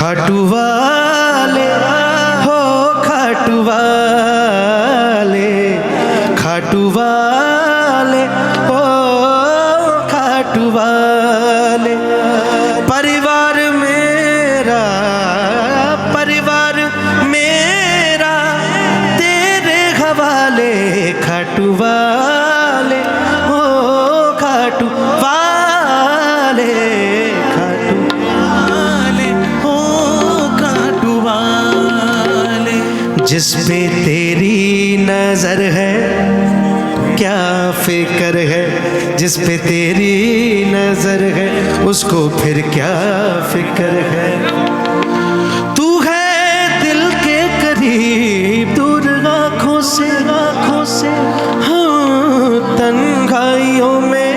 खाटू वाले हो खाटू वाले, खाटू वाले हो खाटू वाले। परिवार मेरा तेरे हवाले, खाटू वाले हो खाटू वाले, खाटू वाले हो खाटू वाले। जिस पे तेरी नजर है क्या फिक्र है, जिस पे तेरी नजर है उसको फिर क्या फिक्र है। तू है दिल के करीब दूर आँखों से हाँ, तन्हाइयों में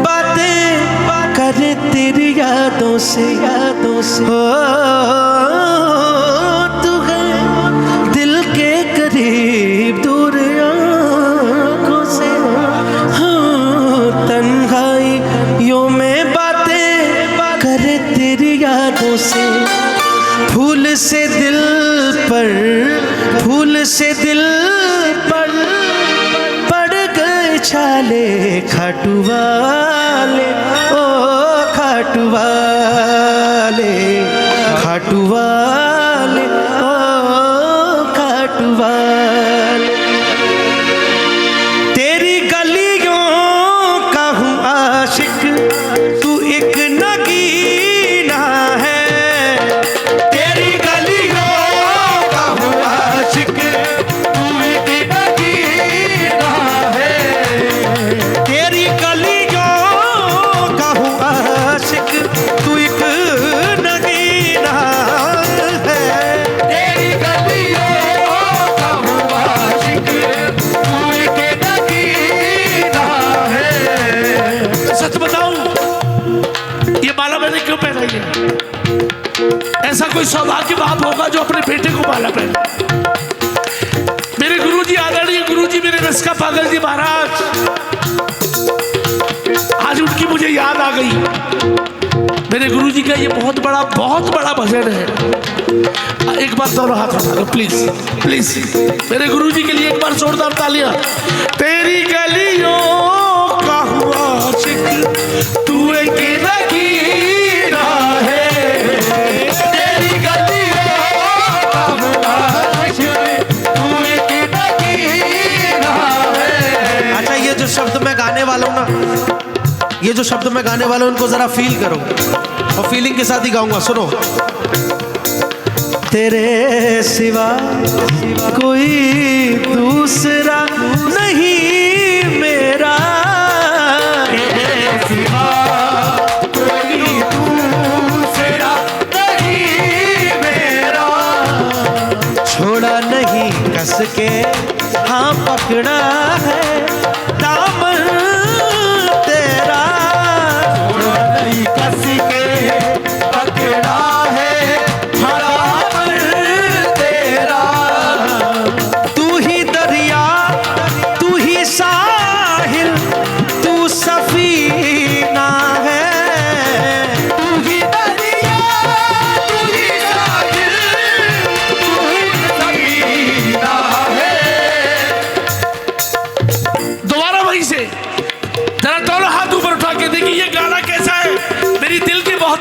बातें करे तेरी यादों से हो। तू है दिल के करीब दूर आँखों से हाँ, तन्हाइयों में बातें करे तेरी यादों से। फूल से दिल पर पड़ गए छाले, खाटू वाले ओ खाटू वाले, खाटू वाले ओ खाटू वाले। तेरी गलियों का हूँ आशिक, तू एक नगीना है। तेरी गलियों का हूँ आशिक, तू एक नगीना है। तेरी गलियों का हूँ आशिक, तू एक नगीना है। तेरी गलियों का हूँ आशिक, तू एक नगीना है। सच बताऊं, ये माला मैंने क्यों पहनाई है? ऐसा कोई सौभाग्य बाप होगा जो अपने बेटे को माला पहने। मेरे गुरुजी, आदरणीय गुरुजी, मेरे रस का पागल जी महाराज, आज उनकी मुझे याद आ गई। मेरे गुरुजी का ये बहुत बड़ा भजन है। एक बार दोनों हाथ उठा लो प्लीज प्लीज, मेरे गुरुजी के लिए एक बार जोरदार तालियां। तेरी गलियों का हुआ आशिक, तू एक नगीना है। तेरी गलियों का हुआ आशिक, तू एक नगीना है। अच्छा, ये जो शब्द मैं गाने वाला हूं ना, ये जो शब्द मैं गाने वाला हूं, उनको जरा फील करो और फीलिंग के साथ ही गाऊंगा। सुनो। तेरे सिवा कोई दूसरा नहीं मेरा, तेरे सिवा कोई दूसरा नहीं मेरा। छोड़ा नहीं कस के हाँ पकड़ा है दामन तेरा। छोड़ा नहीं कस के पकड़ा है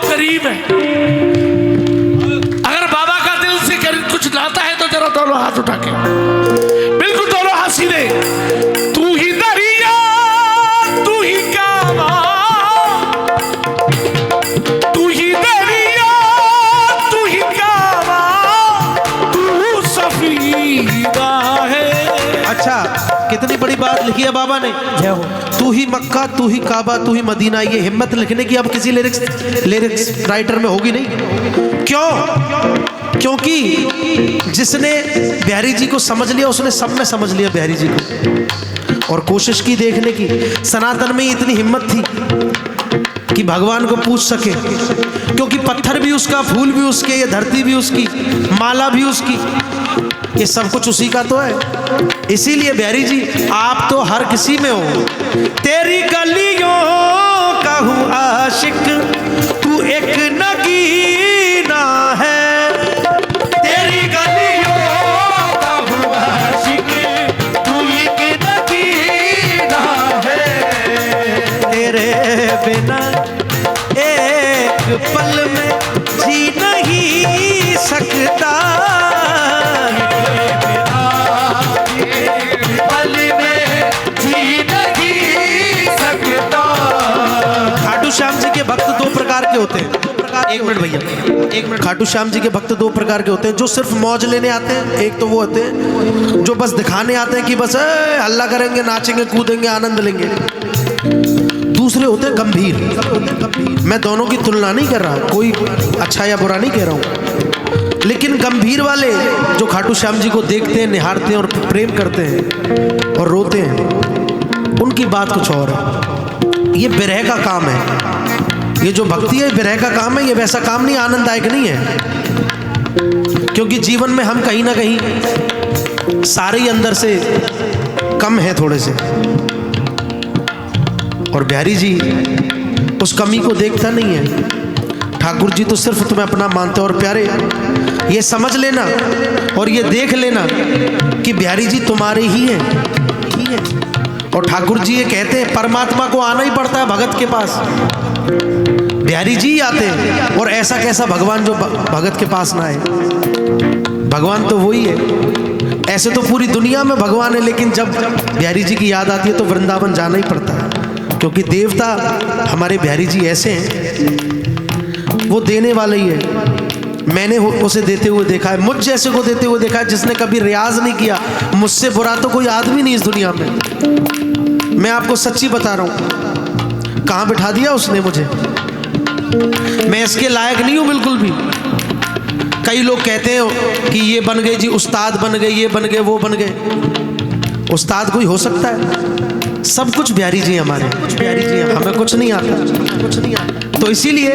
करीब है। अगर बाबा का दिल से कुछ लाता है तो जरा दोनों हाथ उठा के, बिल्कुल दोनों हाथ सीधे। तू ही दरिया तू ही कावा, तू ही दरिया तू ही कावा, तू सफीदा है। अच्छा, कितनी बड़ी बात लिखी है बाबा ने। जय हो। तू ही मक्का, तू ही काबा, तू ही मदीना। ये हिम्मत लिखने की अब किसी लिरिक्स राइटर में होगी नहीं। क्यों? क्योंकि जिसने बिहारी जी को समझ लिया उसने सब में समझ लिया बिहारी जी को, और कोशिश की देखने की। सनातन में इतनी हिम्मत थी कि भगवान को पूछ सके, क्योंकि पत्थर भी उसका, फूल भी उसके, ये धरती भी उसकी, माला भी उसकी, ये सब कुछ उसी का तो है। इसीलिए बिहारी जी आप तो हर किसी में हो। तेरी गलियों का हूँ आशिक, तू एक नगीना है। खुदा खाटू श्याम जी के भक्त दो प्रकार के होते हैं। एक मिनट भैया, एक मिनट। खाटू श्याम जी के भक्त दो प्रकार के होते हैं, जो सिर्फ मौज लेने आते हैं। एक तो वो होते हैं जो बस दिखाने आते हैं कि बस हल्ला करेंगे, नाचेंगे, कूदेंगे, आनंद लेंगे। दूसरे होते हैं गंभीर। मैं दोनों की तुलना नहीं कर रहा, कोई अच्छा या बुरा नहीं कह रहा हूँ, लेकिन गंभीर वाले जो खाटू श्याम जी को देखते हैं, निहारते हैं और प्रेम करते हैं और रोते हैं, उनकी बात कुछ और है। ये विरह का काम है। ये जो भक्ति है विरह का काम है। ये वैसा काम नहीं, आनंददायक नहीं है, क्योंकि जीवन में हम कहीं ना कहीं सारे ही अंदर से कम है थोड़े से, और बिहारी जी उस कमी को देखता नहीं है। ठाकुर जी तो सिर्फ तुम्हें अपना मानते हैं। और प्यारे, ये समझ लेना और ये देख लेना कि बिहारी जी तुम्हारे ही हैं। और ठाकुर जी ये कहते हैं परमात्मा को आना ही पड़ता है भगत के पास। बिहारी जी आते हैं, और ऐसा कैसा भगवान जो भगत के पास ना आए। भगवान तो वही है। ऐसे तो पूरी दुनिया में भगवान है, लेकिन जब बिहारी जी की याद आती है तो वृंदावन जाना ही पड़ता है, क्योंकि देवता हमारे बिहारी जी ऐसे हैं, वो देने वाले ही है। मैंने उसे देते हुए देखा है, मुझ जैसे को देते हुए देखा है जिसने कभी रियाज नहीं किया। मुझसे बुरा तो कोई आदमी नहीं इस दुनिया में। मैं आपको सच्ची बता रहा हूँ, कहाँ बिठा दिया उसने मुझे। मैं इसके लायक नहीं हूँ बिल्कुल भी। कई लोग कहते हैं कि ये बन गए जी, उस्ताद बन गए, ये बन गए, वो बन गए। उस्ताद कोई हो सकता है? सब कुछ बिहारी जी हमारे, बिहारी जी हमें कुछ नहीं आता। तो इसीलिए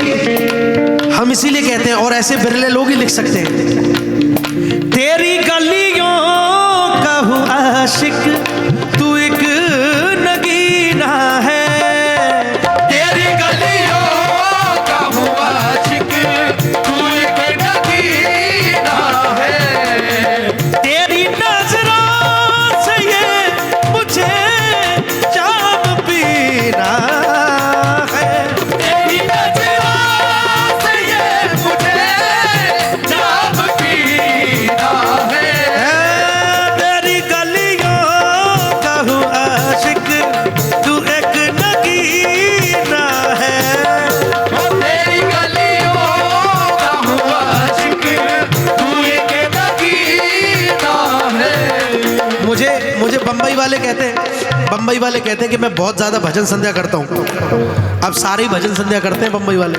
हम इसीलिए कहते हैं, और ऐसे बिरले लोग ही लिख सकते हैं। तेरी गलियों का हूँ आशिक, तू एक नगीना है। तेरी गलियों का हूँ आशिक, तू एक नगीना है। तेरी नजरों से ये मुझे जाम पीना है। तेरी नजरों से ये मुझे जाम पीना है। तेरी गलियों का हूँ आशिक, तू एक नगीना है। तेरी गलियों का हूँ आशिक, तू एक नगीना है। मुझे बम्बई वाले कहते हैं कि मैं बहुत ज़्यादा भजन संध्या करता हूँ। अब सारे ही भजन संध्या करते हैं बम्बई वाले।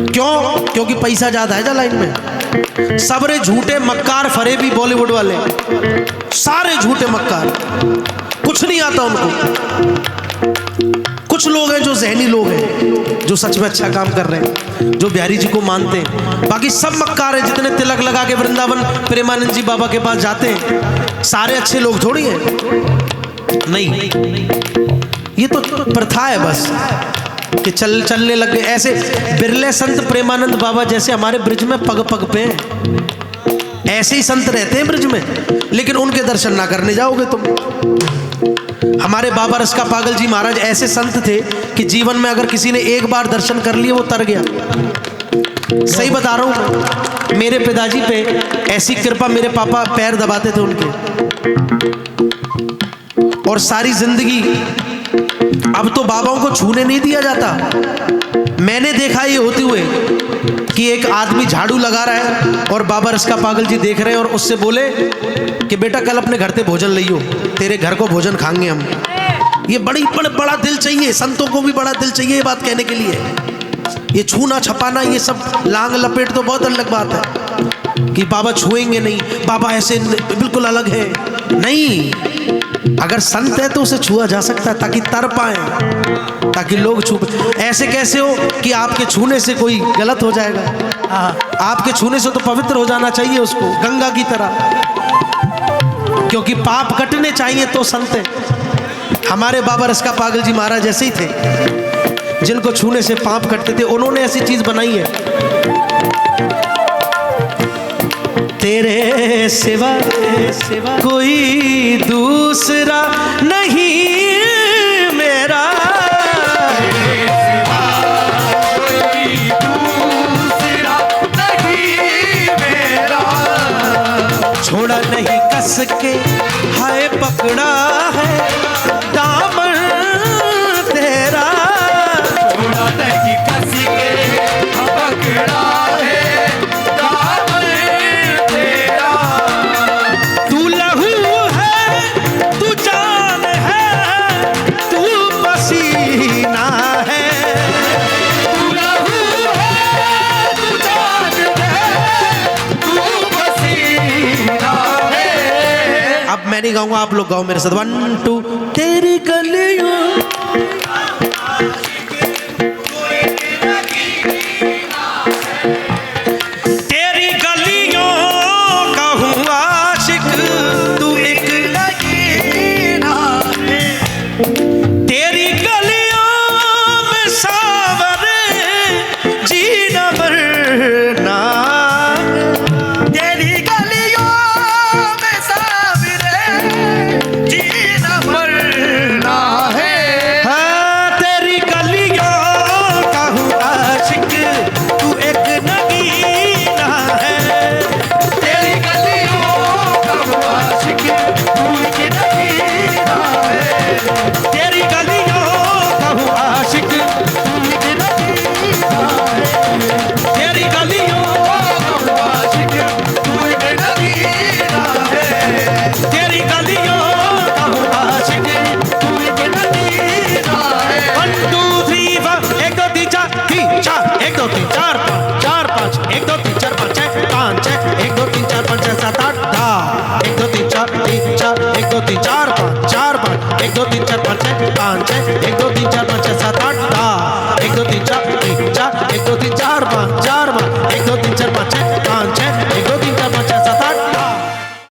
क्यों? क्योंकि पैसा ज़्यादा है जा लाइन में। सबरे झूठे मक्कार फरेबी बॉलीवुड वाले, सारे झूठे मक्कार, कुछ नहीं आता उनको। कुछ लोग हैं जो ज़हनी लोग हैं, जो सच में अच्छा काम कर रहे हैं, जो बिहारी जी को मानते हैं। बाकी सब मक्कार हैं। जितने तिलक लगा के वृंदावन प्रेमानंद जी बाबा के पास जाते हैं, सारे अच्छे लोग थोड़ी हैं। नहीं, ये तो प्रथा है बस कि चलने लग गए। ऐसे बिरले संत प्रेमानंद बाबा जैसे हमारे ब्रिज में पग पग पे हैं। ऐसे ही संत रहते हैं ब्रिज में, लेकिन उनके दर्शन ना करने जाओगे तुम। हमारे बाबा रसका पागल जी महाराज ऐसे संत थे कि जीवन में अगर किसी ने एक बार दर्शन कर लिए वो तर गया। सही बता रहा हूँ। मेरे पिताजी पे ऐसी कृपा, मेरे पापा पैर दबाते थे उनके, और सारी जिंदगी अब तो बाबाओं को छूने नहीं दिया जाता। मैंने देखा ये होते हुए कि एक आदमी झाड़ू लगा रहा है और बाबा रसका पागल जी देख रहे हैं, और उससे बोले कि बेटा कल अपने घर पे भोजन लियो, तेरे घर को भोजन खाएंगे हम। ये बड़ा दिल चाहिए, संतों को भी बड़ा दिल चाहिए ये बात कहने के लिए। ये छूना छपाना ये सब लांग लपेट तो बहुत अलग बात है कि बाबा छुएंगे नहीं, बाबा ऐसे बिल्कुल अलग है। नहीं, अगर संत है तो उसे छुआ जा सकता है ताकि तर पाए, ताकि लोग छू। ऐसे कैसे हो कि आपके छूने से कोई गलत हो जाएगा? आपके छूने से तो पवित्र हो जाना चाहिए उसको, गंगा की तरह, क्योंकि पाप कटने चाहिए तो संत है। हमारे बाबा रसका पागल जी महाराज ऐसे ही थे, जिनको छूने से पाप कटते थे। उन्होंने ऐसी चीज बनाई है, तेरे सिवा कोई दूसरा नहीं मेरा, तेरे सिवा कोई दूसरा नहीं मेरा, नहीं कस के हाय पकड़ा है दामन तेरा, छोड़ा नहीं कस के पकड़ा है दामन तेरा। तू लहू है तू जान है तू पसीना है, तू लहू है तू जान है तू पसीना है। अब मैं नहीं गाऊंगा, आप लोग गाओ मेरे साथ 1 2। तेरी गलियों तेरी गलियों का हूँ आशिक तू एक नगीना है, तेरी गलियों में सावरे जीना मरना, तेरी गलियों में सावरे जीना मरना है। हाँ तेरी गलियों का हूँ आशिक तू एक नगीना है, तेरी गलियों का आशिक तू एक नगीना है। तेरी गलियों का हूँ आशिक तू एक नगीना है। तेरी गलियों आशिक तू एक नगीना है। तेरी गलियों का हूँ आशिक तू एक नगीना है। 1 2 3 4 1 2 3 4 1 2 3 4 5 1 2 3 4 5 6 5 1 2 3 4 5 6 7 8 10 1 2 3 4 1 2 3 4 5 1 2 3 4 5 6 5 1 2 3 4 5 6 7 8 10 1 2 3 4 1 2 3 4 5 1 2 3 4 5 1 2 3 4 5 6